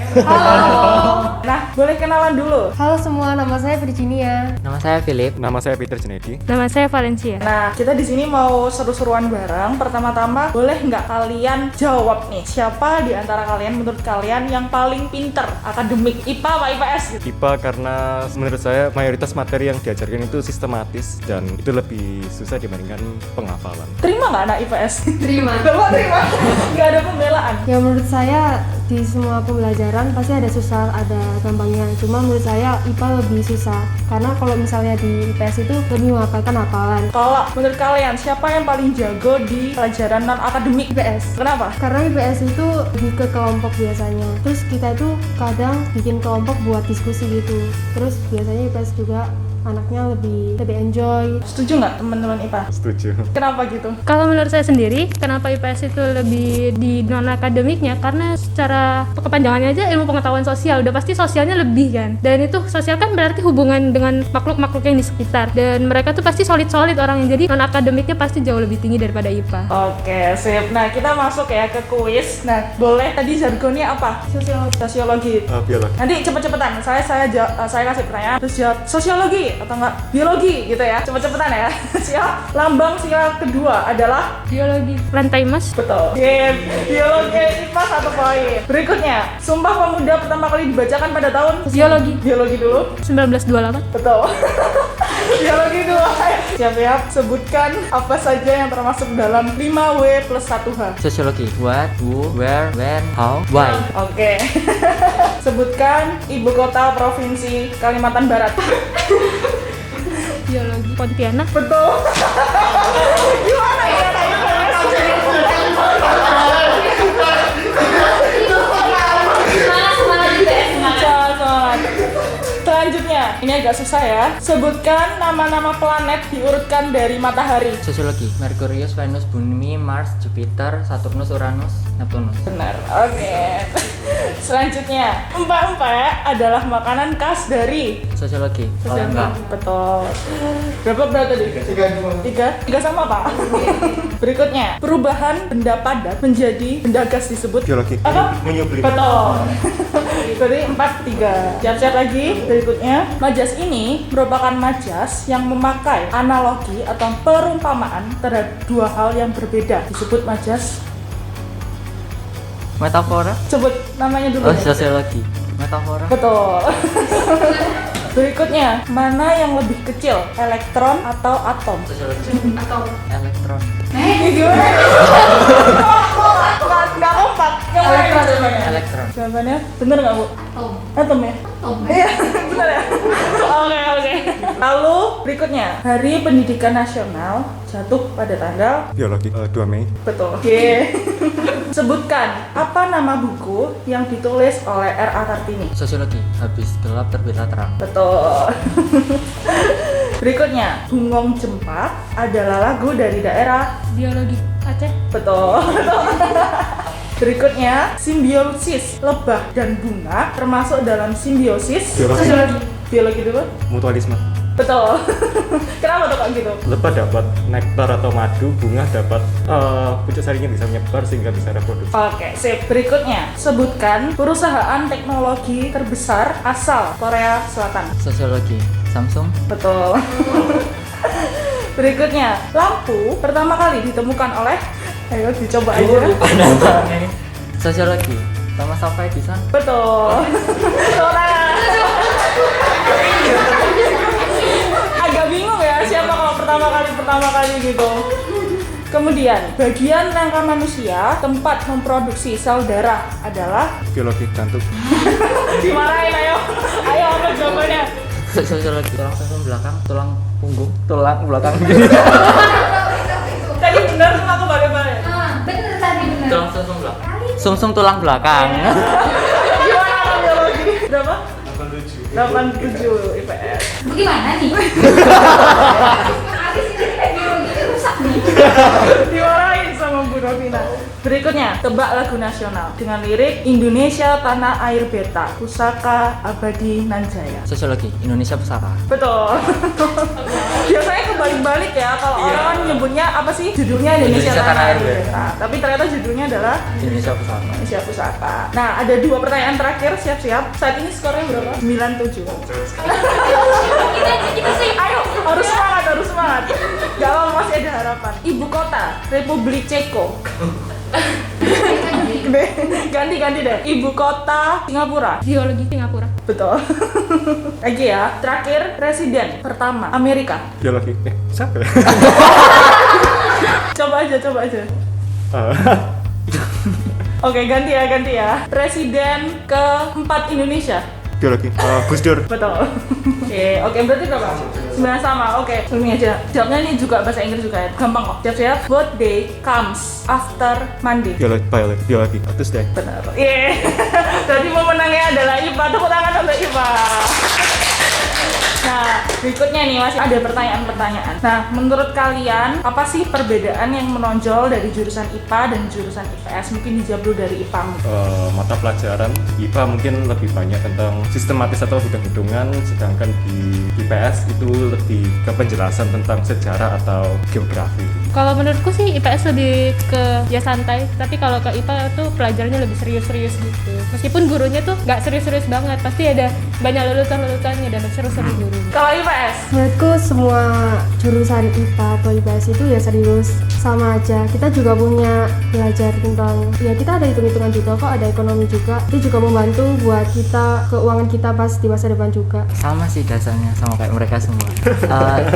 Halo. Nah, boleh kenalan dulu. Halo semua, nama saya Virginia. Nama saya Philip. Nama saya Peter Junedi. Nama saya Valencia. Nah, kita di sini mau seru-seruan bareng. Pertama-tama, boleh nggak kalian jawab nih, siapa di antara kalian menurut kalian yang paling pinter akademik, IPA apa IPS gitu? IPA karena menurut saya mayoritas materi yang diajarkan itu sistematis dan itu lebih susah dibandingkan penghafalan. Terima nggak anak IPS? Terima. Bapak terima. Nggak ada pembelaan. Ya menurut saya di semua pembelajaran pasti ada susah, ada gampangnya. Cuma menurut saya IPA lebih susah. Karena kalau misalnya di IPS itu lebih menghafalkan hafalan. Kalau menurut kalian, siapa yang paling jago di pelajaran non-akademik? IPS. Kenapa? Karena IPS itu lebih ke kelompok biasanya. Terus kita itu kadang bikin kelompok buat diskusi gitu. Terus biasanya IPS juga anaknya lebih enjoy. Setuju nggak teman-teman IPA? Setuju. Kenapa gitu? Kalau menurut saya sendiri, kenapa IPS itu lebih di non-akademiknya? Karena secara kepanjangannya aja ilmu pengetahuan sosial, udah pasti sosialnya lebih kan. Dan itu sosial kan berarti hubungan dengan makhluk-makhluk yang di sekitar. Dan mereka tuh pasti solid-solid orangnya, jadi non-akademiknya pasti jauh lebih tinggi daripada IPA. Oke, sip. Nah, kita masuk ya ke kuis. Nah, boleh tadi jargonnya apa? Sosiologi. Biologi. Nanti cepet-cepetan. Saya kasih pertanyaan, terus jawab sosiologi atau enggak biologi gitu ya. Cepet-cepetan ya. Siap. Lambang sila kedua adalah Biologi. Lantai Mas. betul. Biologi IPA 1 poin. Berikutnya, Sumpah Pemuda pertama kali dibacakan pada tahun Biologi. Biologi dulu. 1928. Betul. Biologi dulu. Siap-siap. Sebutkan apa saja yang termasuk dalam 5W plus 1H. Sosiologi. What, who, where, when, how, why. Oke. Sebutkan ibu kota provinsi Kalimantan Barat. Biologi. Pontianak. Betul. Gimana ya? Semangat. Selanjutnya, ini agak susah ya. Sebutkan nama-nama planet diurutkan dari matahari. Sosiologi. Merkurius, Venus, Bumi, Mars, Jupiter, Saturnus, Uranus, Neptunus. Benar. Oke. Selanjutnya, empek-empek adalah makanan khas dari Sosiologi. Palembang. Betul. Berapa tadi? Tiga sama Pak. Berikutnya, perubahan benda padat menjadi benda gas disebut Biologi. apa? Menyublim. Betul. Berarti 4-3. Siap-siap lagi. Berikutnya, majas ini merupakan majas yang memakai analogi atau perumpamaan terhadap dua hal yang berbeda. Disebut majas. Metafora. Sebut namanya dulu. Oh, sosiologi. Metafora. Betul. Berikutnya, mana yang lebih kecil, elektron atau atom? Sosiologi. Elektron. Gimana? Nggak kompak. Yang mana yang jawabannya? Elektron. Jawabannya bener nggak Bu? Atom ya? Iya, bener ya? Oke. Lalu berikutnya, Hari Pendidikan Nasional jatuh pada tanggal Biologi. 2 Mei. betul. Oke. Sebutkan apa nama buku yang ditulis oleh R.A. Kartini? Sosiologi. Habis gelap terbitlah terang. Betul. Berikutnya, Bungong Jempat adalah lagu dari daerah. Biologi. Aceh. Betul. Berikutnya, simbiosis lebah dan bunga termasuk dalam simbiosis. Biologi. Biologi dulu. Mutualisme. Betul. Kenapa tuh kok gitu? Lebah dapat nektar atau madu, bunga dapat pucuk sarinya bisa menyebar sehingga bisa reproduksi. Oke, sip. Berikutnya, sebutkan perusahaan teknologi terbesar asal Korea Selatan. Sosiologi. Samsung. Betul. Berikutnya, lampu pertama kali ditemukan oleh, ayo dicoba aja. Sosiologi. Thomas Alva Edison. Betul. Agak bingung ya siapa kalau pertama kali gitu. Kemudian, bagian rangka manusia tempat memproduksi sel darah adalah Biologi jantung. dimarahin ayo apa jawabannya? Sosiologi. Tulang sumsum belakang, tulang punggung, tulang belakang. Tadi benar sama aku balik-balik. Bener tadi bener. Tulang sumsum belakang. Sumsum tulang belakang. Gimana anak biologi? Berapa? 87 IPS. Gimana nih? Abis ini kayak biologi rusak nih. Dimarahin sama Bu Novina. Berikutnya, tebak lagu nasional dengan lirik Indonesia Tanah Air Beta, Pusaka Abadi Nanjaya. Sosiologi Indonesia Pusaka. Betul. Biasanya kebalik-balik ya kalau orang nyebutnya apa sih? Judulnya Indonesia Tanah Air Beta. Tapi ternyata judulnya adalah Indonesia Pusaka. Indonesia Pusaka. Nah, ada 2 pertanyaan terakhir, siap-siap. Saat ini skornya berapa? 97. Kita sih. Ayo, harus semangat, harus semangat. Gak apa, masih ada harapan. Ibu kota Republik Ceko. Ganti deh. Ibu kota Singapura. Geologi Singapura. Betul. Lagi ya. Terakhir, presiden pertama Amerika. Biologi. Siapa ya? Coba aja. Oke, ganti ya. Presiden keempat Indonesia. Biologi. Gus Dur. Betul. Oke, berarti berapa? 9 sama. Oke, ini aja. Jawabnya ini juga bahasa Inggris juga ya. Gampang kok. Siap-siap. What day comes after Monday? Biologi. Terus deh. Benar. Jadi pemenangnya adalah IPA. Tepuk tangan untuk IPA. Nah, berikutnya nih masih ada pertanyaan-pertanyaan. Nah, menurut kalian apa sih perbedaan yang menonjol dari jurusan IPA dan jurusan IPS? Mungkin dijawab dulu dari IPA. Mata pelajaran IPA mungkin lebih banyak tentang sistematis atau hitung-hitungan, sedangkan di IPS itu lebih ke penjelasan tentang sejarah atau geografi. Kalau menurutku sih IPS lebih ke ya santai, tapi kalau ke IPA tuh pelajarannya lebih serius-serius gitu. Meskipun gurunya tuh nggak serius-serius banget, pasti ada banyak lelutan-lelutannya dan seru-seru guru. Kalau IPS? Menurutku semua jurusan IPA atau IPS itu ya serius, sama aja. Kita juga punya belajar tentang, ya kita ada hitung-hitungan juga kok, ada ekonomi juga. Itu juga membantu buat kita, keuangan kita pas di masa depan juga. Sama sih dasarnya, sama kayak mereka semua.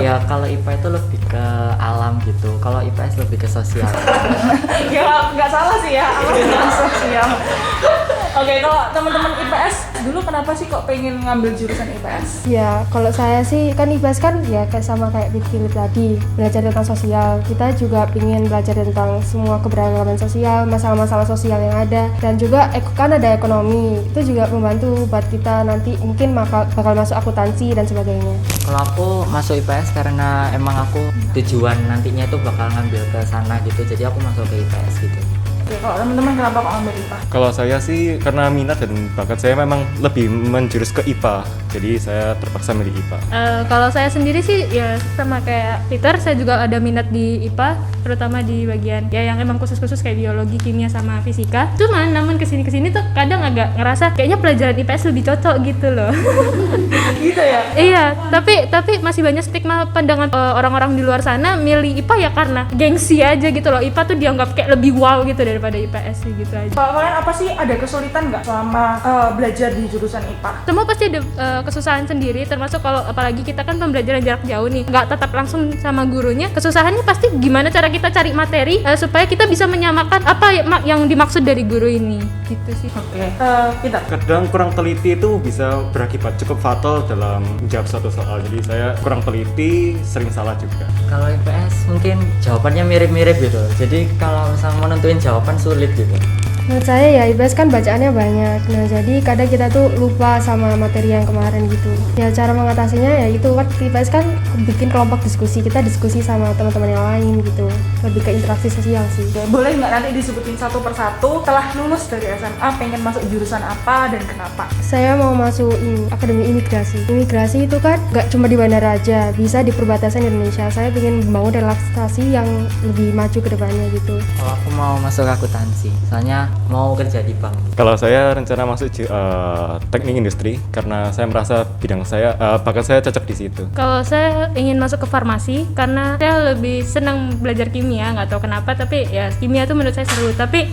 Ya kalau IPA itu lebih ke alam gitu, kalau IPS lebih ke sosial. Ya nggak salah sih ya, apa dengan sosial. Oke, kalau teman-teman IPS dulu kenapa sih kok pengen ngambil jurusan IPS? Ya, kalau saya sih kan IPS kan ya kayak sama kayak Philip tadi, belajar tentang sosial. Kita juga ingin belajar tentang semua keberagaman sosial, masalah-masalah sosial yang ada, dan juga kan ada ekonomi. Itu juga membantu buat kita nanti mungkin bakal masuk akuntansi dan sebagainya. Kalau aku masuk IPS karena emang aku tujuan nantinya itu bakal ngambil ke sana gitu, jadi aku masuk ke IPS gitu. Oke, kalau teman-teman kenapa kok ngambil IPA? Kalau saya sih karena minat dan bakat saya memang lebih menjurus ke IPA, jadi saya terpaksa milih IPA. Kalau saya sendiri sih ya sama kayak Peter, saya juga ada minat di IPA, terutama di bagian ya yang emang khusus-khusus kayak biologi, kimia sama fisika. Namun kesini tuh kadang agak ngerasa kayaknya pelajaran IPS lebih cocok gitu loh. Gitu ya? Iya, tapi masih banyak stigma pandangan orang-orang di luar sana milih IPA ya karena gengsi aja gitu loh. IPA tuh dianggap kayak lebih wow gitu daripada IPS sih, gitu aja. Kalau kalian apa sih, ada kesulitan nggak selama belajar di jurusan IPA? Semua pasti ada kesusahan sendiri, termasuk kalau apalagi kita kan pembelajaran jarak jauh nih, nggak tetap langsung sama gurunya. Kesusahannya pasti gimana cara kita cari materi supaya kita bisa menyamakan apa yang dimaksud dari guru ini, gitu sih. Oke, kita. Kadang kurang teliti itu bisa berakibat cukup fatal dalam menjawab suatu soal, jadi saya kurang teliti, sering salah juga. Kalau IPS mungkin jawabannya mirip-mirip gitu, jadi kalau misalnya mau nentuin jawaban sulit gitu. Menurut saya ya IPS kan bacaannya banyak, nah jadi kadang kita tuh lupa sama materi yang kemarin gitu. Ya cara mengatasinya ya itu kan IPS kan bikin kelompok diskusi, kita diskusi sama teman-teman yang lain gitu, lebih ke interaksi sosial sih. Oke, boleh nggak nanti disebutin satu persatu setelah lulus dari SMA pengen masuk jurusan apa dan kenapa? Saya mau masuk Akademi Imigrasi. Imigrasi itu kan nggak cuma di bandara aja, bisa di perbatasan Indonesia. Saya ingin membangun relaksasi yang lebih maju ke depannya gitu. Kalau aku mau masuk akuntansi, soalnya mau kerja di bank. Kalau saya rencana masuk teknik industri karena saya merasa bidang saya, bakat saya cocok di situ. Kalau saya ingin masuk ke farmasi karena saya lebih senang belajar kimia, nggak tahu kenapa, tapi ya kimia tuh menurut saya seru. Tapi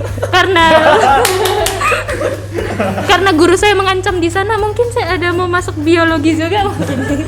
karena guru saya mengancam di sana, mungkin saya ada mau masuk biologi juga mungkin.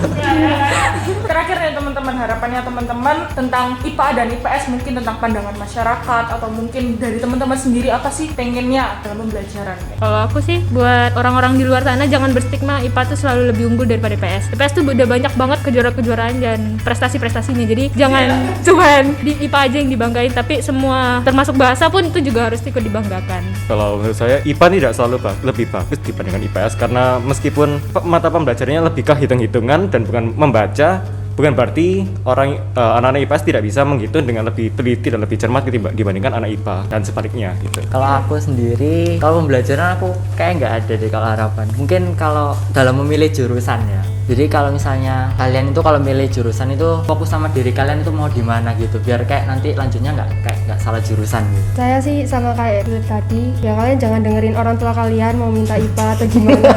Terakhir nih teman-teman, harapannya teman-teman tentang IPA dan IPS, mungkin tentang pandangan masyarakat atau mungkin dari teman-teman sendiri apa sih pengennya dalam pembelajaran? Kalau aku sih buat orang-orang di luar sana jangan berstigma IPA tuh selalu lebih unggul daripada IPS. IPS tuh udah banyak banget kejuaraan-kejuaraan dan prestasi-prestasinya. Jadi jangan cuman di IPA aja yang dibanggain, tapi semua termasuk bahasa pun itu juga harus ikut dibanggakan. Kalau menurut saya IPA tidak selalu lebih bagus dibandingkan IPS karena meskipun mata pembelajarannya lebih ke hitung-hitungan dan bukan membaca, Bukan berarti anak-anak IPS tidak bisa menghitung dengan lebih teliti dan lebih cermat dibandingkan anak IPA dan sebaliknya gitu. Kalau aku sendiri, kalau pembelajaran aku kayak nggak ada deh kalau harapan. Mungkin kalau dalam memilih jurusan ya. Jadi kalau misalnya kalian itu kalau milih jurusan itu fokus sama diri kalian itu mau di mana gitu, biar kayak nanti lanjutnya nggak salah jurusan gitu. Saya sih sama kayak Philip tadi, ya kalian jangan dengerin orang tua kalian mau minta IPA atau gimana.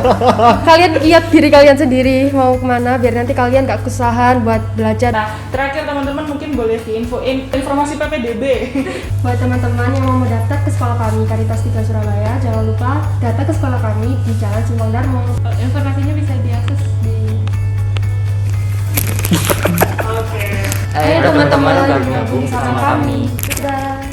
Kalian lihat diri kalian sendiri mau kemana, biar nanti kalian nggak kesusahan buat belajar. Nah, terakhir teman-teman mungkin boleh diinfoin informasi PPDB. Buat teman-teman yang mau mendaftar ke sekolah kami Caritas 3 Surabaya, jangan lupa datang ke sekolah kami di Jalan Simpang Darmo. Informasinya bisa diakses di Oke. Ayo teman-teman gabung sama sama kami. Dadah.